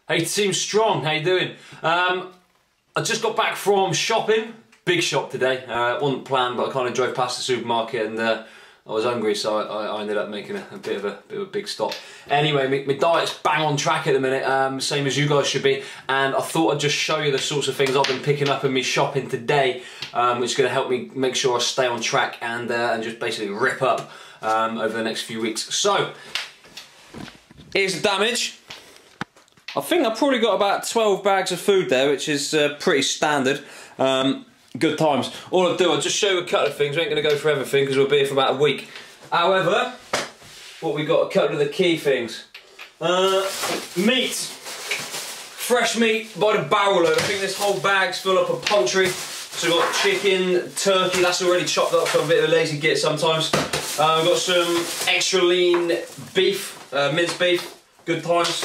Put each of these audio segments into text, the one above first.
Hey Team Strong, how you doing? I just got back from shopping, big shop today. It wasn't planned, but I kind of drove past the supermarket and I was hungry, so I ended up making a bit of a big stop. Anyway, my diet's bang on track at the minute, same as you guys should be, and I thought I'd just show you the sorts of things I've been picking up in me shopping today, which is going to help me make sure I stay on track and just basically rip up over the next few weeks. So, here's the damage. I think I've probably got about 12 bags of food there, which is pretty standard. Good times. All I'll do, I'll just show you a couple of things. We ain't going to go for everything because we'll be here for about a week. However, what we got, a couple of the key things. Meat. Fresh meat by the barrel load. I think this whole bag's full up of poultry. So we've got chicken, turkey, that's already chopped up, so I'm a bit of a lazy git sometimes. We've got some extra lean beef, minced beef, good times.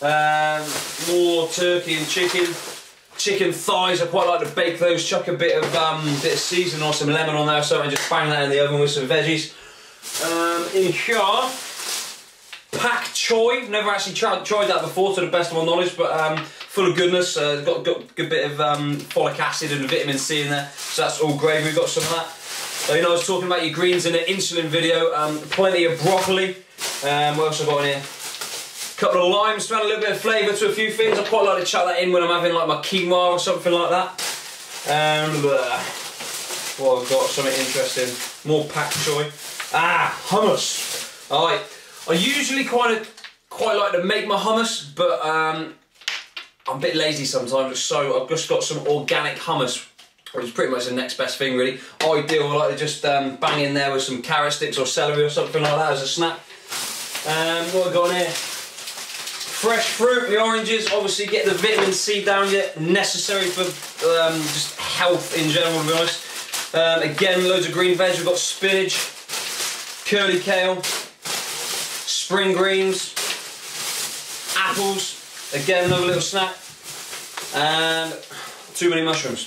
More turkey and chicken thighs. I quite like to bake those. Chuck a bit of seasoning or some lemon on there or something, and just bang that in the oven with some veggies. In here, pak choy. Never actually tried that before, to the best of my knowledge, but full of goodness. Got a good bit of folic acid and vitamin C in there, so that's all great. We've got some of that. You know, I was talking about your greens in the insulin video. Plenty of broccoli. What else have I got in here? Couple of limes to add a little bit of flavour to a few things. I quite like to chuck that in when I'm having like my quinoa or something like that. And well, I've got something interesting. More pak choy. Hummus. Alright, I usually quite like to make my hummus, but I'm a bit lazy sometimes, so I've just got some organic hummus, which is pretty much the next best thing really. Ideal, I like to just bang in there with some carrot sticks or celery or something like that as a snack. What have I got in here? Fresh fruit, the oranges, obviously get the vitamin C down yet, necessary for just health in general, to be honest. Again, loads of green veg. We've got spinach, curly kale, spring greens, apples, again another little snack, and too many mushrooms.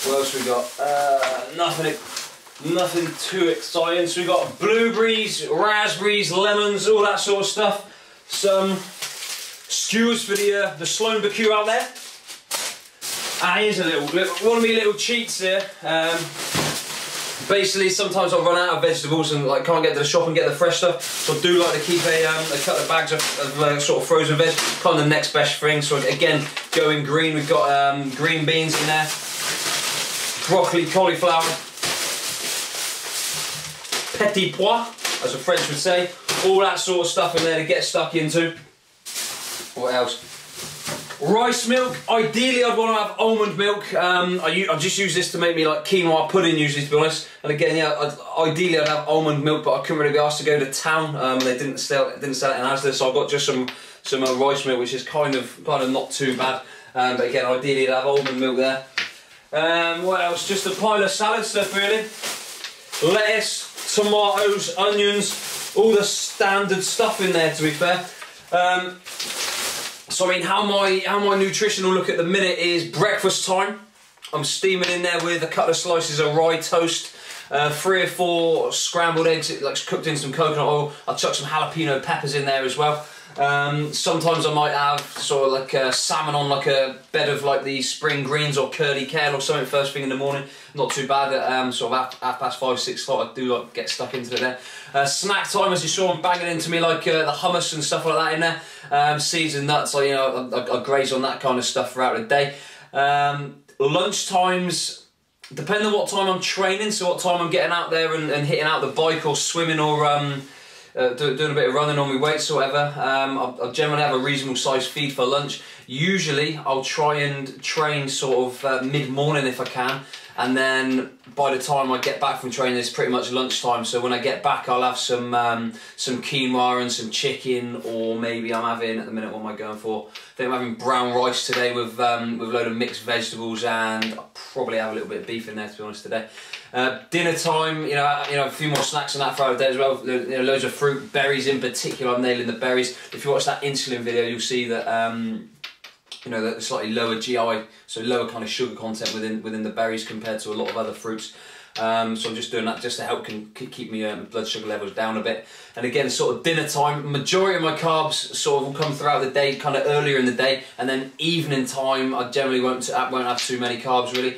What else we got? Nothing too exciting. So we've got blueberries, raspberries, lemons, all that sort of stuff. Some skewers for the Sloan barbecue out there. Here's a little one of my little cheats here. Basically, sometimes I run out of vegetables and like can't get to the shop and get the fresh stuff. So I do like to keep a couple of bags of sort of frozen veg. Kind of the next best thing. So again, going green. We've got green beans in there, broccoli, cauliflower, petit pois, as the French would say. All that sort of stuff in there to get stuck into. What else? Rice milk. Ideally, I'd want to have almond milk. I just use this to make me like quinoa pudding usually, to be honest. And again, yeah, ideally I'd have almond milk, but I couldn't really be asked to go to town. They didn't sell it in Asda, so I got just some rice milk, which is kind of not too bad. But again, ideally I'd have almond milk there. What else? Just a pile of salad stuff really. Lettuce, tomatoes, onions, all the standard stuff in there, to be fair. So I mean, how my nutritional look at the minute is breakfast time. I'm steaming in there with a couple of slices of rye toast, 3 or 4 scrambled eggs, like cooked in some coconut oil. I'll chuck some jalapeno peppers in there as well. Sometimes I might have sort of like salmon on like a bed of like the spring greens or curly kale or something first thing in the morning. Not too bad at sort of half past 5, 6 o'clock. I do like get stuck into it there. Snack time, as you saw, I'm banging into me like the hummus and stuff like that in there. Seeds and nuts, like, you know, I graze on that kind of stuff throughout the day. Lunch times, depending on what time I'm training, so what time I'm getting out there and hitting out the bike or swimming or doing a bit of running on my weights or whatever. I generally have a reasonable sized feed for lunch. Usually I'll try and train sort of mid-morning if I can, and then by the time I get back from training it's pretty much lunchtime, so when I get back I'll have some quinoa and some chicken, or maybe I'm having, at the minute, what am I going for? I think I'm having brown rice today with a load of mixed vegetables, and I'll probably have a little bit of beef in there, to be honest, today. Dinner time, you know, a few more snacks on that throughout the day as well. You know, loads of fruit, berries in particular. I'm nailing the berries. If you watch that insulin video, you'll see that you know, the slightly lower GI, so lower kind of sugar content within the berries compared to a lot of other fruits. So I'm just doing that just to help keep my blood sugar levels down a bit. And again, sort of dinner time, majority of my carbs sort of will come throughout the day, kind of earlier in the day, and then evening time I generally won't have too many carbs really.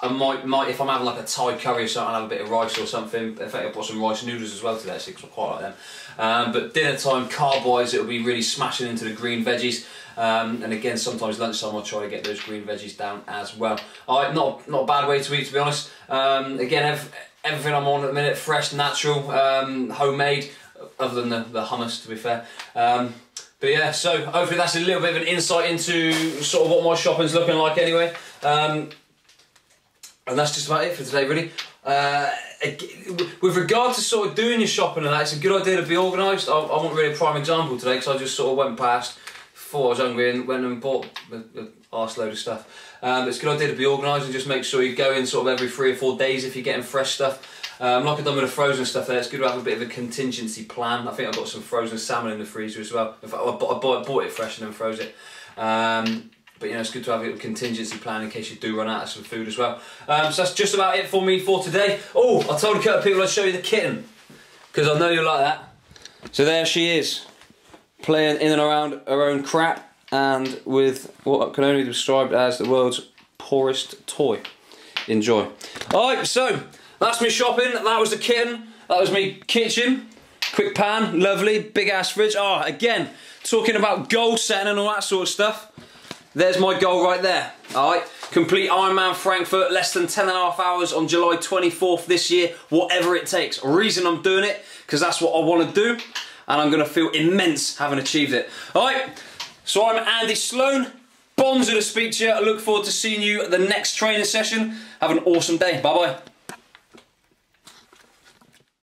I might if I'm having like a Thai curry or something, I'll have a bit of rice or something. In fact, I've got some rice noodles as well today, because I quite like them. But dinner time, carb-wise, it'll be really smashing into the green veggies. And again, sometimes lunchtime I'll try to get those green veggies down as well. Alright, not a bad way to eat, to be honest. Again, everything I'm on at the minute, fresh, natural, homemade, other than the hummus, to be fair. But yeah, so hopefully that's a little bit of an insight into sort of what my shopping's looking like anyway. And that's just about it for today, really. With regard to sort of doing your shopping and that, it's a good idea to be organised. I want really a prime example today, because I just sort of went past, thought I was hungry and went and bought an arse load of stuff. But it's a good idea to be organised and just make sure you go in sort of every 3 or 4 days if you're getting fresh stuff. Like I've done with the frozen stuff there, it's good to have a bit of a contingency plan. I think I've got some frozen salmon in the freezer as well. In fact, I bought it fresh and then froze it. But you know, it's good to have a contingency plan in case you do run out of some food as well. So that's just about it for me for today. Oh, I told a couple of people I'd show you the kitten, because I know you like that. So there she is, playing in and around her own crap, and with what can only be described as the world's poorest toy. Enjoy. Alright, so that's me shopping. That was the kitten. That was me kitchen. Quick pan, lovely, big ass fridge. Oh, again, talking about goal setting and all that sort of stuff. There's my goal right there, alright? Complete Ironman Frankfurt, less than 10.5 hours on July 24th this year, whatever it takes. Reason I'm doing it, because that's what I want to do, and I'm going to feel immense having achieved it. Alright, so I'm Andy Sloan, bonza to speak to you. I look forward to seeing you at the next training session. Have an awesome day, bye bye.